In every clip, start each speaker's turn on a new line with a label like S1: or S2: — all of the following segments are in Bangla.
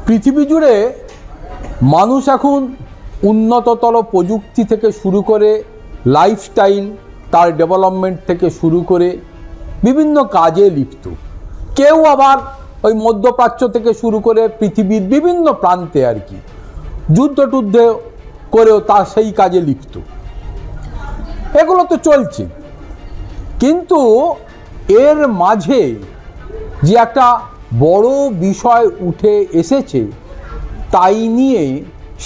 S1: পৃথিবী জুড়ে মানুষ এখন উন্নততর প্রযুক্তি থেকে শুরু করে লাইফস্টাইল, তার ডেভেলপমেন্ট থেকে শুরু করে বিভিন্ন কাজে লিপ্ত। কেউ আবার ওই মধ্যপ্রাচ্য থেকে শুরু করে পৃথিবীর বিভিন্ন প্রান্তে আর কি যুদ্ধ টুদ্ধ করেও তা সেই কাজে লিপ্ত। এগুলো তো চলছে, কিন্তু এর মাঝে যে একটা বড় বিষয় উঠে এসেছে তাই নিয়ে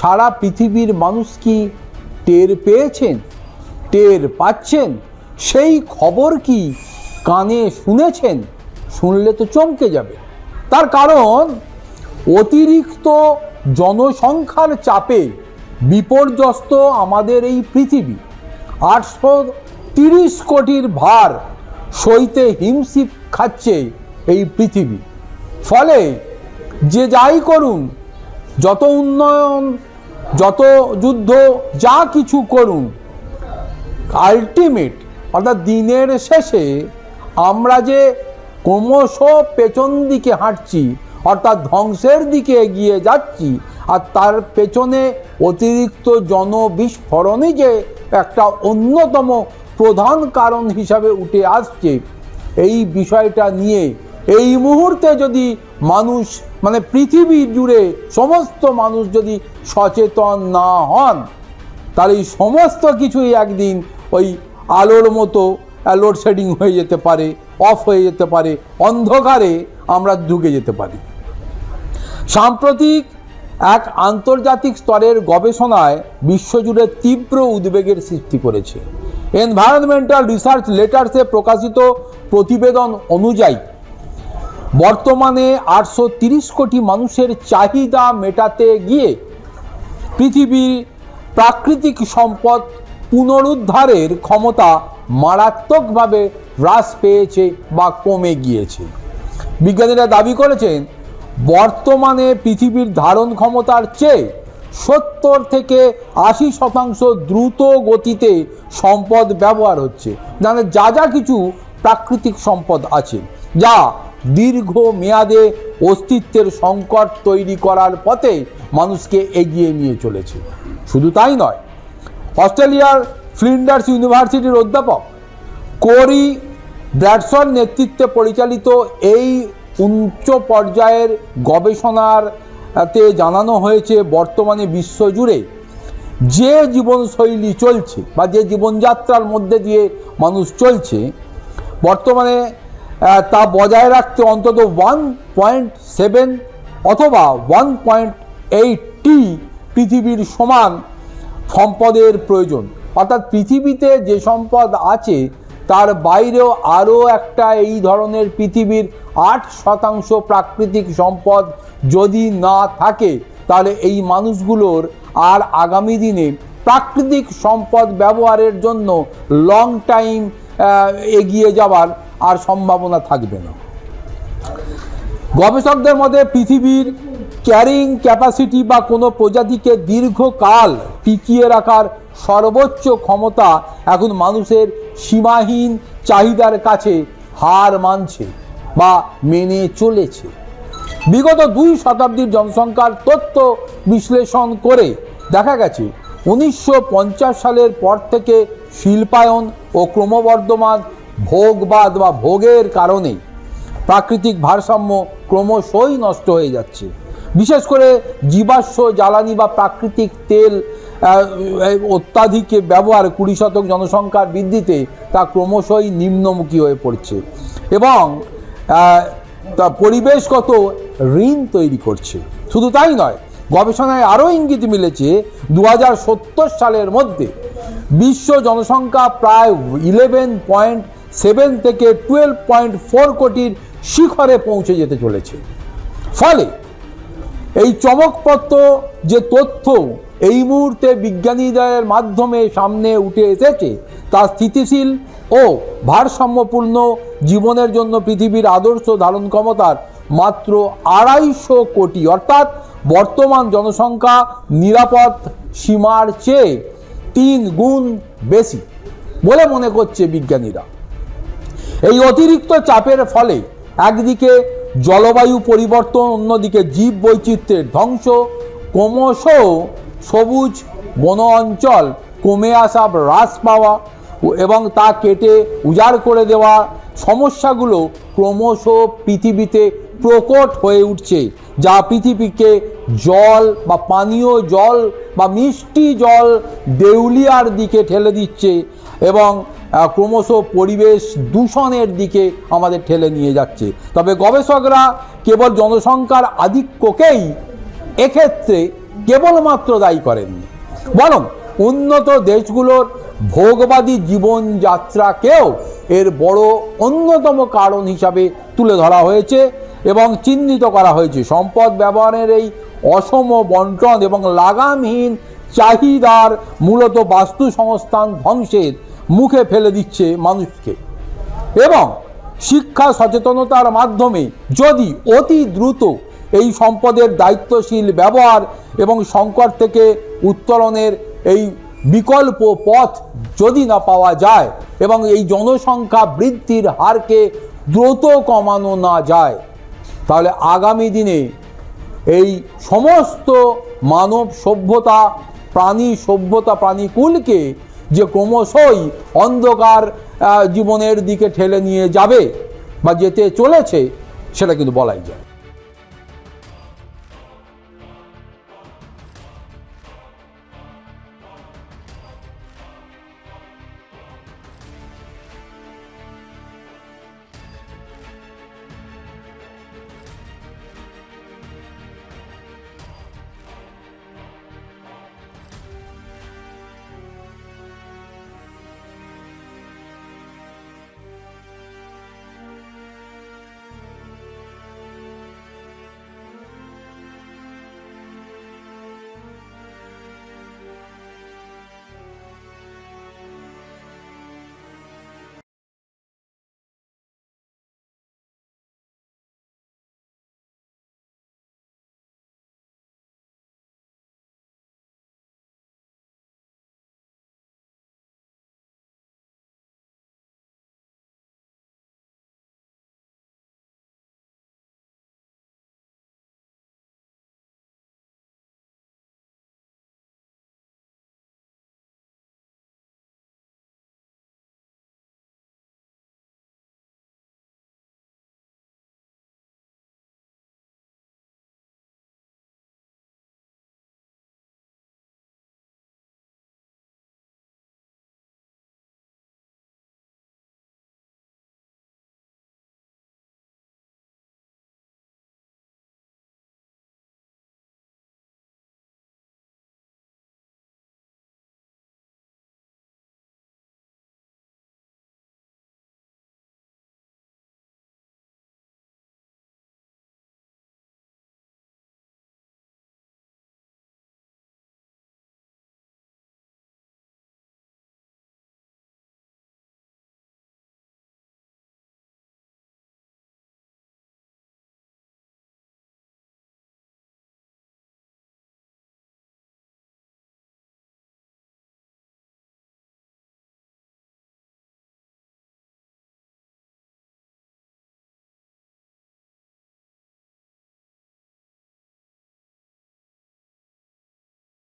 S1: সারা পৃথিবীর মানুষ কি টের পেয়েছেন, টের পাচ্ছেন? সেই খবর কি কানে শুনেছেন? শুনলে তো চমকে যাবে। তার কারণ অতিরিক্ত জনসংখ্যার চাপে বিপর্যস্ত আমাদের এই পৃথিবী। 830 কোটির ভার সইতে হিমশিম খাচ্ছে এই পৃথিবী। ফলে যে যাই করুন, যত উন্নয়ন, যত যুদ্ধ, যা কিছু করুন, আলটিমেট অর্থাৎ দিনের শেষে আমরা যে ক্রমশ পেছন দিকে হাঁটছি, অর্থাৎ ধ্বংসের দিকে এগিয়ে যাচ্ছি, আর তার পেছনে অতিরিক্ত জনবিস্ফোরণই যে একটা অন্যতম প্রধান কারণ হিসাবে উঠে আসছে, এই বিষয়টা নিয়ে এই মুহূর্তে যদি মানুষ মানে পৃথিবী জুড়ে সমস্ত মানুষ যদি সচেতন না হন, তাহলে এই সমস্ত কিছুই একদিন ওই আলোর মতো লোডশেডিং হয়ে যেতে পারে, অফ হয়ে যেতে পারে, অন্ধকারে আমরা ঢুকে যেতে পারি। সাম্প্রতিক এক আন্তর্জাতিক স্তরের গবেষণায় বিশ্বজুড়ে তীব্র উদ্বেগের সৃষ্টি করেছে। এনভায়রনমেন্টাল রিসার্চ লেটার্সে প্রকাশিত প্রতিবেদন অনুযায়ী বর্তমানে 830 কোটি মানুষের চাহিদা মেটাতে গিয়ে পৃথিবীর প্রাকৃতিক সম্পদ পুনরুদ্ধারের ক্ষমতা মারাত্মকভাবে হ্রাস পেয়েছে বা কমে গিয়েছে। বিজ্ঞানীরা দাবি করেছেন বর্তমানে পৃথিবীর ধারণ ক্ষমতার চেয়ে 70 থেকে 80% দ্রুত গতিতে সম্পদ ব্যবহার হচ্ছে। মানে যা কিছু প্রাকৃতিক সম্পদ আছে, যা দীর্ঘ মেয়াদে অস্তিত্বের সংকট তৈরি করার পথে মানুষকে এগিয়ে নিয়ে চলেছে। শুধু তাই নয়, অস্ট্রেলিয়ার ফ্লিন্ডার্স ইউনিভার্সিটির অধ্যাপক কোরি ব্র্যাডসন নেতৃত্বে পরিচালিত এই উচ্চ পর্যায়ের গবেষণাতে জানানো হয়েছে বর্তমানে বিশ্বজুড়ে যে জীবনশৈলী চলছে বা যে জীবনযাত্রার মধ্যে দিয়ে মানুষ চলছে, বর্তমানে তা বজায় রাখতে অন্তত 1.7 অথবা 1.8টি পৃথিবীর সমান সম্পদের প্রয়োজন। অর্থাৎ পৃথিবীতে যে সম্পদ আছে তার বাইরেও আরও একটা এই ধরনের পৃথিবীর 8% প্রাকৃতিক সম্পদ যদি না থাকে, তাহলে এই মানুষগুলোর আর আগামী দিনে প্রাকৃতিক সম্পদ ব্যবহারের জন্য লং টাইম এগিয়ে যাওয়ার আর সম্ভাবনা থাকবে না। গবেষকদের মধ্যে পৃথিবীর ক্যারিং ক্যাপাসিটি বা কোনো প্রজাতিকে দীর্ঘকাল টিকিয়ে রাখার সর্বোচ্চ ক্ষমতা এখন মানুষের সীমাহীন চাহিদার কাছে হার মানছে বা মেনে চলেছে। বিগত 2 শতাব্দীর জনসংখ্যার তথ্য বিশ্লেষণ করে দেখা গেছে 1950 সালের পর থেকে শিল্পায়ন ও ক্রমবর্ধমান ভোগবাদ বা ভোগের কারণে প্রাকৃতিক ভারসাম্য ক্রমশই নষ্ট হয়ে যাচ্ছে। বিশেষ করে জীবাশ্ম জ্বালানি বা প্রাকৃতিক তেল অত্যাধিক ব্যবহার 20% জনসংখ্যার বৃদ্ধিতে তা ক্রমশই নিম্নমুখী হয়ে পড়ছে এবং তা পরিবেশগত ঋণ তৈরি করছে। শুধু তাই নয়, গবেষণায় আরও ইঙ্গিত মিলেছে 2070 সালের মধ্যে বিশ্ব জনসংখ্যা প্রায় 11.7 থেকে 12.4 কোটির শিখরে পৌঁছে যেতে চলেছে। ফলে এই চমকপ্রদ যে তথ্য এই মুহূর্তে বিজ্ঞানীদের মাধ্যমে সামনে উঠে এসেছে, তা স্থিতিশীল ও ভারসাম্যপূর্ণ জীবনের জন্য পৃথিবীর আদর্শ ধারণ ক্ষমতার মাত্র 250 কোটি, অর্থাৎ বর্তমান জনসংখ্যা নিরাপদ সীমার চেয়ে 3 গুণ বেশি বলে মনে করছে বিজ্ঞানীরা। এই অতিরিক্ত চাপের ফলে একদিকে জলবায়ু পরিবর্তন, অন্যদিকে জীব বৈচিত্র্যের ধ্বংস, ক্রমশ সবুজ বন অঞ্চল কমে আসা, হ্রাস পাওয়া এবং তা কেটে উজাড় করে দেওয়া সমস্যাগুলো ক্রমশ পৃথিবীতে প্রকট হয়ে উঠছে, যা পৃথিবীকে জল বা পানীয় জল বা মিষ্টি জল দেউলিয়ার দিকে ঠেলে দিচ্ছে এবং ক্রমশ পরিবেশ দূষণের দিকে আমাদের ঠেলে নিয়ে যাচ্ছে। তবে গবেষকরা কেবল জনসংখ্যার আধিক্যকেই এক্ষেত্রে কেবলমাত্র দায়ী করেননি, বরং উন্নত দেশগুলোর ভোগবাদী জীবনযাত্রাকেও এর বড় অন্যতম কারণ হিসাবে তুলে ধরা হয়েছে এবং চিহ্নিত করা হয়েছে। সম্পদ ব্যবহারের এই অসম বন্টন এবং লাগামহীন চাহিদার মূলত বাস্তু সংস্থান ধ্বংসের মুখে ফেলে দিচ্ছে মানুষকে, এবং শিক্ষা সচেতনতার মাধ্যমে যদি অতি দ্রুত এই সম্পদের দায়িত্বশীল ব্যবহার এবং সংকট থেকে উত্তরণের এই বিকল্প পথ যদি না পাওয়া যায় এবং এই জনসংখ্যা বৃদ্ধির হারকে দ্রুত কমানো না যায়, তাহলে আগামী দিনে এই সমস্ত মানব সভ্যতা, প্রাণীকুলকে যে ক্রমশই অন্ধকার জীবনের দিকে ঠেলে নিয়ে যাবে বা যেতে চলেছে, সেটা কিন্তু বলাই যায়।